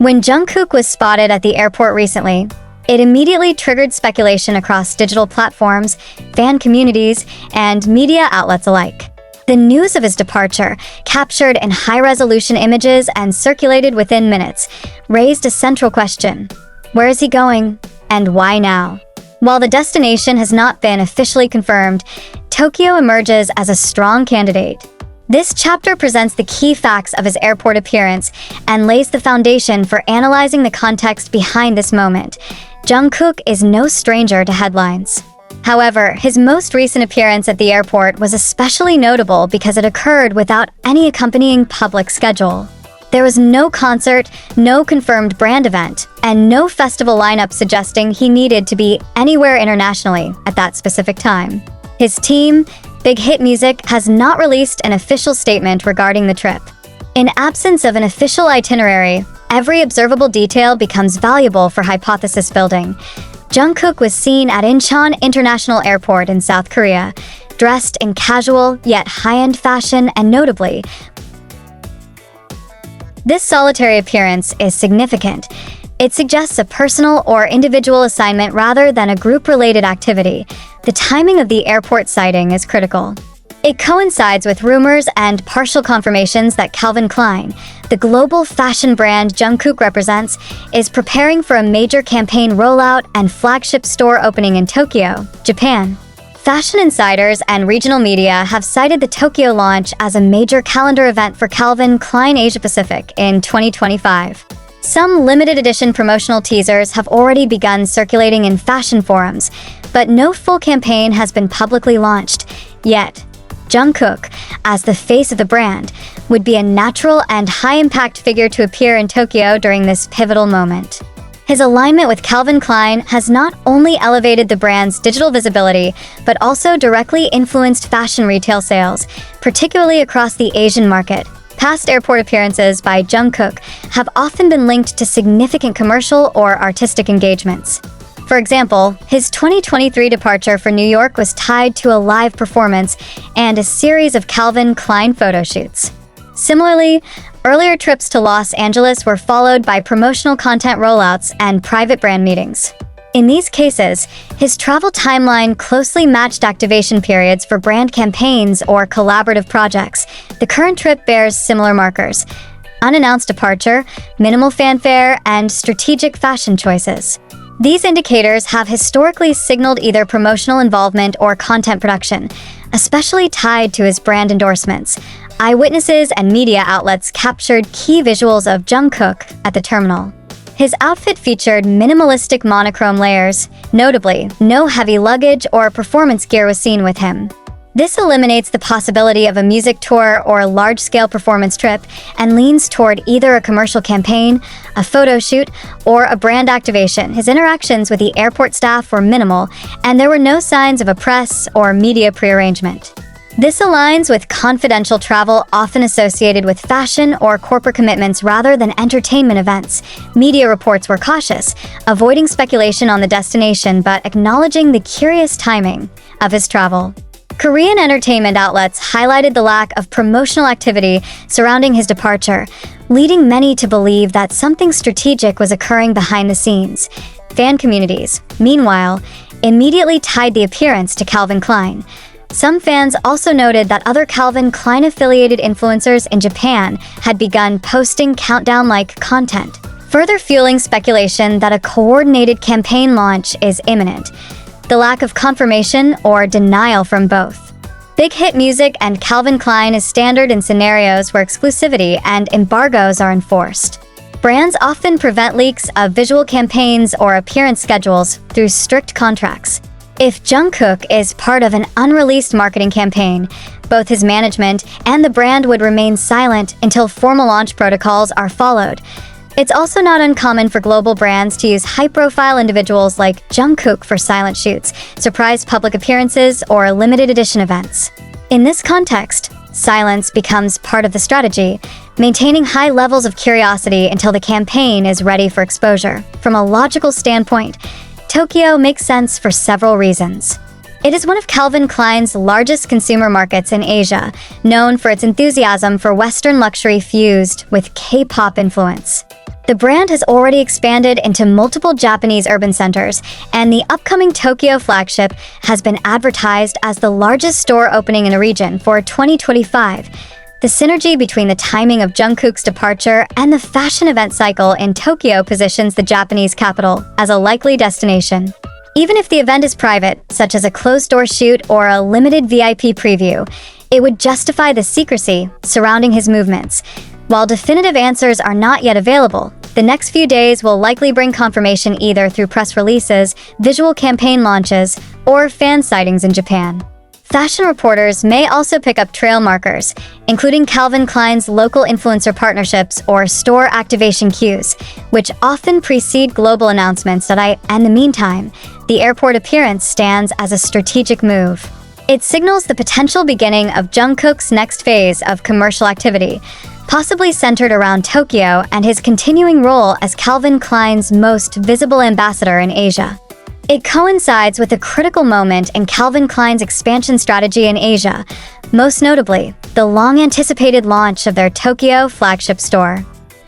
When Jungkook was spotted at the airport recently, it immediately triggered speculation across digital platforms, fan communities, and media outlets alike. The news of his departure, captured in high-resolution images and circulated within minutes, raised a central question. Where is he going, and why now? While the destination has not been officially confirmed, Tokyo emerges as a strong candidate. This chapter presents the key facts of his airport appearance and lays the foundation for analyzing the context behind this moment. Jungkook is no stranger to headlines. However, his most recent appearance at the airport was especially notable because it occurred without any accompanying public schedule. There was no concert, no confirmed brand event, and no festival lineup suggesting he needed to be anywhere internationally at that specific time. His team, Big Hit Music, has not released an official statement regarding the trip. In absence of an official itinerary, every observable detail becomes valuable for hypothesis building. Jungkook was seen at Incheon International Airport in South Korea, dressed in casual yet high-end fashion, and notably, this solitary appearance is significant. It suggests a personal or individual assignment rather than a group-related activity. The timing of the airport sighting is critical. It coincides with rumors and partial confirmations that Calvin Klein, the global fashion brand Jungkook represents, is preparing for a major campaign rollout and flagship store opening in Tokyo, Japan. Fashion insiders and regional media have cited the Tokyo launch as a major calendar event for Calvin Klein Asia Pacific in 2025. Some limited edition promotional teasers have already begun circulating in fashion forums, but no full campaign has been publicly launched yet. Jungkook, as the face of the brand, would be a natural and high-impact figure to appear in Tokyo during this pivotal moment. His alignment with Calvin Klein has not only elevated the brand's digital visibility, but also directly influenced fashion retail sales, particularly across the Asian market. Past airport appearances by Jungkook have often been linked to significant commercial or artistic engagements. For example, his 2023 departure for New York was tied to a live performance and a series of Calvin Klein photo shoots. Similarly, earlier trips to Los Angeles were followed by promotional content rollouts and private brand meetings. In these cases, his travel timeline closely matched activation periods for brand campaigns or collaborative projects. The current trip bears similar markers: unannounced departure, minimal fanfare, and strategic fashion choices. These indicators have historically signaled either promotional involvement or content production, especially tied to his brand endorsements. Eyewitnesses and media outlets captured key visuals of Jungkook at the terminal. His outfit featured minimalistic monochrome layers. Notably, no heavy luggage or performance gear was seen with him. This eliminates the possibility of a music tour or a large-scale performance trip and leans toward either a commercial campaign, a photo shoot, or a brand activation. His interactions with the airport staff were minimal, and there were no signs of a press or media prearrangement. This aligns with confidential travel often associated with fashion or corporate commitments rather than entertainment events. Media reports were cautious, avoiding speculation on the destination but acknowledging the curious timing of his travel. Korean entertainment outlets highlighted the lack of promotional activity surrounding his departure, leading many to believe that something strategic was occurring behind the scenes. Fan communities, meanwhile, immediately tied the appearance to Calvin Klein. Some fans also noted that other Calvin Klein-affiliated influencers in Japan had begun posting countdown-like content, further fueling speculation that a coordinated campaign launch is imminent. The lack of confirmation or denial from both. Big Hit Music and Calvin Klein is standard in scenarios where exclusivity and embargoes are enforced. Brands often prevent leaks of visual campaigns or appearance schedules through strict contracts. If Jungkook is part of an unreleased marketing campaign, both his management and the brand would remain silent until formal launch protocols are followed. It's also not uncommon for global brands to use high-profile individuals like Jungkook for silent shoots, surprise public appearances, or limited edition events. In this context, silence becomes part of the strategy, maintaining high levels of curiosity until the campaign is ready for exposure. From a logical standpoint, Tokyo makes sense for several reasons. It is one of Calvin Klein's largest consumer markets in Asia, known for its enthusiasm for Western luxury fused with K-pop influence. The brand has already expanded into multiple Japanese urban centers, and the upcoming Tokyo flagship has been advertised as the largest store opening in the region for 2025. The synergy between the timing of Jungkook's departure and the fashion event cycle in Tokyo positions the Japanese capital as a likely destination. Even if the event is private, such as a closed-door shoot or a limited VIP preview, it would justify the secrecy surrounding his movements. While definitive answers are not yet available, the next few days will likely bring confirmation either through press releases, visual campaign launches, or fan sightings in Japan. Fashion reporters may also pick up trail markers, including Calvin Klein's local influencer partnerships or store activation cues, which often precede global announcements. In the meantime, the airport appearance stands as a strategic move. It signals the potential beginning of Jungkook's next phase of commercial activity, possibly centered around Tokyo and his continuing role as Calvin Klein's most visible ambassador in Asia. It coincides with a critical moment in Calvin Klein's expansion strategy in Asia, most notably, the long-anticipated launch of their Tokyo flagship store.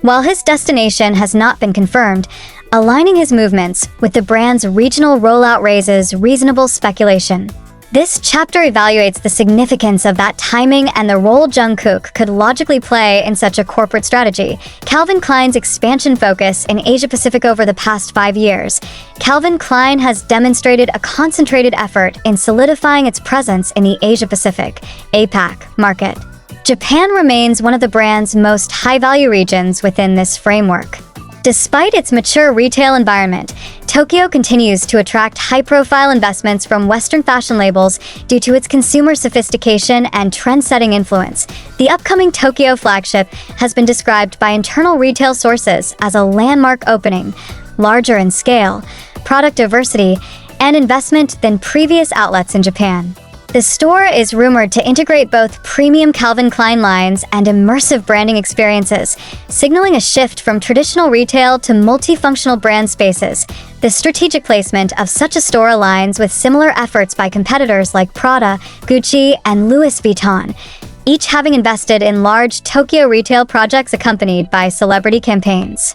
While his destination has not been confirmed, aligning his movements with the brand's regional rollout raises reasonable speculation. This chapter evaluates the significance of that timing and the role Jungkook could logically play in such a corporate strategy. Calvin Klein's expansion focus in Asia-Pacific over the past 5 years. Calvin Klein has demonstrated a concentrated effort in solidifying its presence in the Asia-Pacific (APAC) market. Japan remains one of the brand's most high-value regions within this framework. Despite its mature retail environment, Tokyo continues to attract high-profile investments from Western fashion labels due to its consumer sophistication and trend-setting influence. The upcoming Tokyo flagship has been described by internal retail sources as a landmark opening, larger in scale, product diversity, and investment than previous outlets in Japan. The store is rumored to integrate both premium Calvin Klein lines and immersive branding experiences, signaling a shift from traditional retail to multifunctional brand spaces. The strategic placement of such a store aligns with similar efforts by competitors like Prada, Gucci, and Louis Vuitton, each having invested in large Tokyo retail projects accompanied by celebrity campaigns.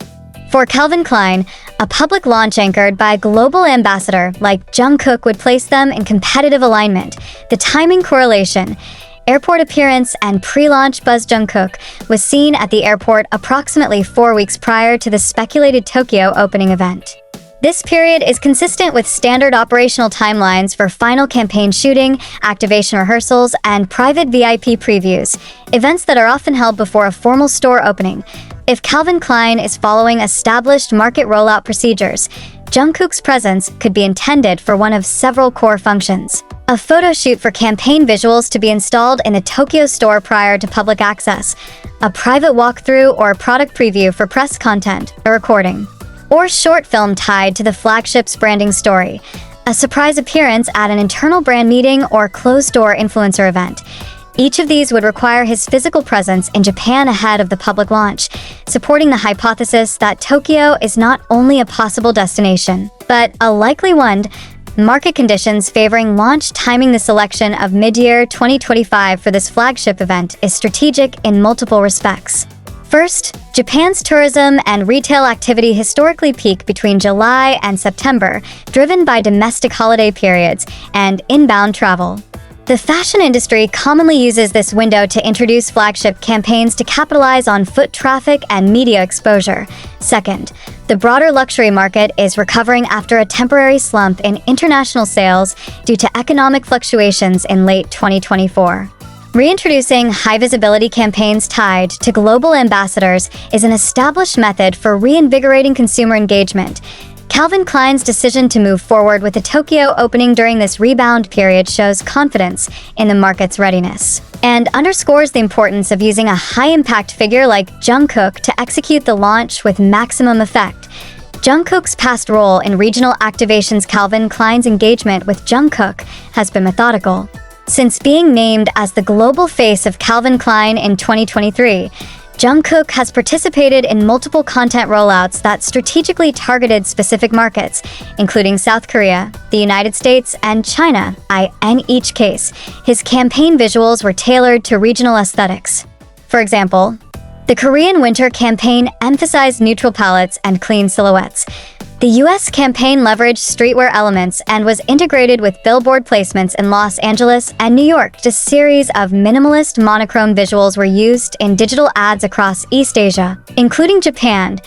For Calvin Klein, a public launch anchored by a global ambassador like Jungkook would place them in competitive alignment. The timing correlation, airport appearance, and pre-launch buzz. Jungkook was seen at the airport approximately 4 weeks prior to the speculated Tokyo opening event. This period is consistent with standard operational timelines for final campaign shooting, activation rehearsals, and private VIP previews, events that are often held before a formal store opening. If Calvin Klein is following established market rollout procedures, Jungkook's presence could be intended for one of several core functions. A photo shoot for campaign visuals to be installed in the Tokyo store prior to public access, a private walkthrough or product preview for press content, a recording, or short film tied to the flagship's branding story, a surprise appearance at an internal brand meeting or closed-door influencer event. Each of these would require his physical presence in Japan ahead of the public launch, supporting the hypothesis that Tokyo is not only a possible destination, but a likely one. Market conditions favoring launch timing. The selection of mid-year 2025 for this flagship event is strategic in multiple respects. First, Japan's tourism and retail activity historically peak between July and September, driven by domestic holiday periods and inbound travel. The fashion industry commonly uses this window to introduce flagship campaigns to capitalize on foot traffic and media exposure. Second, the broader luxury market is recovering after a temporary slump in international sales due to economic fluctuations in late 2024. Reintroducing high-visibility campaigns tied to global ambassadors is an established method for reinvigorating consumer engagement. Calvin Klein's decision to move forward with the Tokyo opening during this rebound period shows confidence in the market's readiness and underscores the importance of using a high-impact figure like Jungkook to execute the launch with maximum effect. Jungkook's past role in regional activations. Calvin Klein's engagement with Jungkook has been methodical. Since being named as the global face of Calvin Klein in 2023, Jungkook has participated in multiple content rollouts that strategically targeted specific markets, including South Korea, the United States, and China. In each case, his campaign visuals were tailored to regional aesthetics. For example, The Korean winter campaign emphasized neutral palettes and clean silhouettes. The US campaign leveraged streetwear elements and was integrated with billboard placements in Los Angeles and New York. A series of minimalist monochrome visuals were used in digital ads across East Asia, including Japan.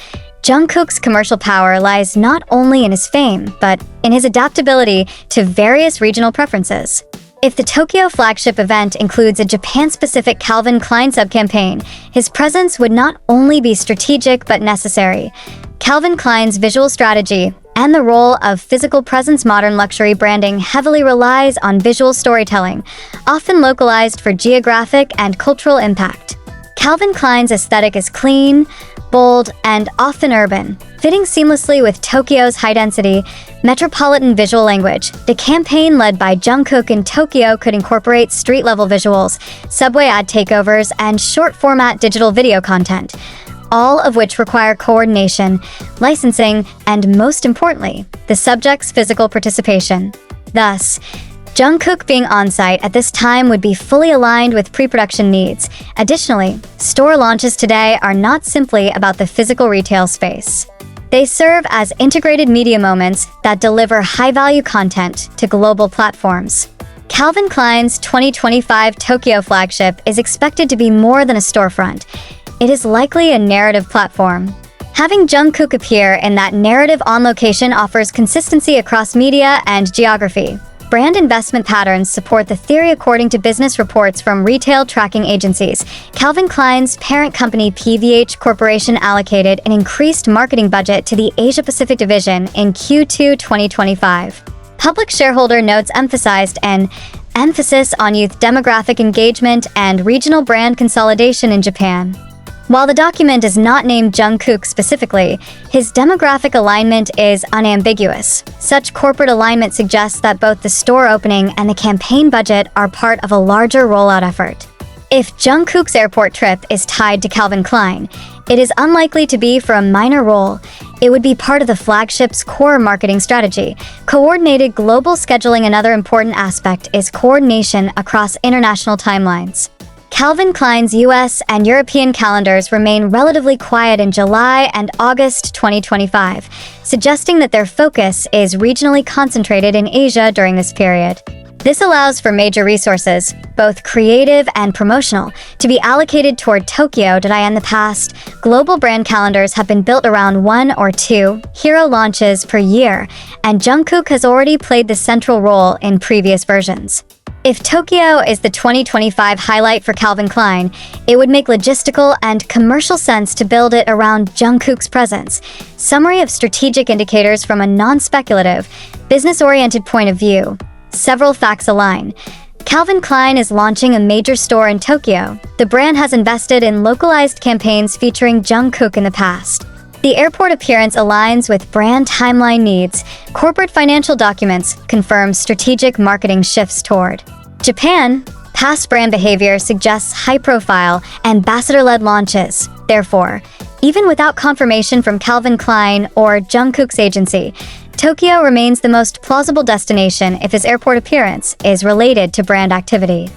Jungkook's commercial power lies not only in his fame, but in his adaptability to various regional preferences. If the Tokyo flagship event includes a Japan-specific Calvin Klein sub-campaign, his presence would not only be strategic but necessary. Calvin Klein's visual strategy and the role of physical presence modern luxury branding heavily relies on visual storytelling, often localized for geographic and cultural impact. Calvin Klein's aesthetic is clean, bold, and often urban, fitting seamlessly with Tokyo's high-density, metropolitan visual language. The campaign led by Jungkook in Tokyo could incorporate street-level visuals, subway ad takeovers, and short-format digital video content, all of which require coordination, licensing, and most importantly, the subject's physical participation. Thus, Jungkook being on-site at this time would be fully aligned with pre-production needs. Additionally, store launches today are not simply about the physical retail space. They serve as integrated media moments that deliver high-value content to global platforms. Calvin Klein's 2025 Tokyo flagship is expected to be more than a storefront. It is likely a narrative platform. Having Jungkook appear in that narrative on location offers consistency across media and geography. Brand investment patterns support the theory according to business reports from retail tracking agencies. Calvin Klein's parent company PVH Corporation allocated an increased marketing budget to the Asia-Pacific division in Q2 2025. Public shareholder notes emphasized an emphasis on youth demographic engagement and regional brand consolidation in Japan. While the document does not name Jungkook specifically, his demographic alignment is unambiguous. Such corporate alignment suggests that both the store opening and the campaign budget are part of a larger rollout effort. If Jungkook's airport trip is tied to Calvin Klein, it is unlikely to be for a minor role. It would be part of the flagship's core marketing strategy. Coordinated global scheduling. Another important aspect is coordination across international timelines. Calvin Klein's US and European calendars remain relatively quiet in July and August 2025, suggesting that their focus is regionally concentrated in Asia during this period. This allows for major resources, both creative and promotional, to be allocated toward Tokyo. In the past, global brand calendars have been built around 1 or 2 hero launches per year, and Jungkook has already played the central role in previous versions. If Tokyo is the 2025 highlight for Calvin Klein, it would make logistical and commercial sense to build it around Jungkook's presence. Summary of strategic indicators from a non-speculative, business-oriented point of view. Several facts align. Calvin Klein is launching a major store in Tokyo. The brand has invested in localized campaigns featuring Jungkook in the past. The airport appearance aligns with brand timeline needs. Corporate financial documents confirm strategic marketing shifts toward Japan. Past brand behavior suggests high-profile, ambassador-led launches. Therefore, even without confirmation from Calvin Klein or Jungkook's agency, Tokyo remains the most plausible destination if his airport appearance is related to brand activity.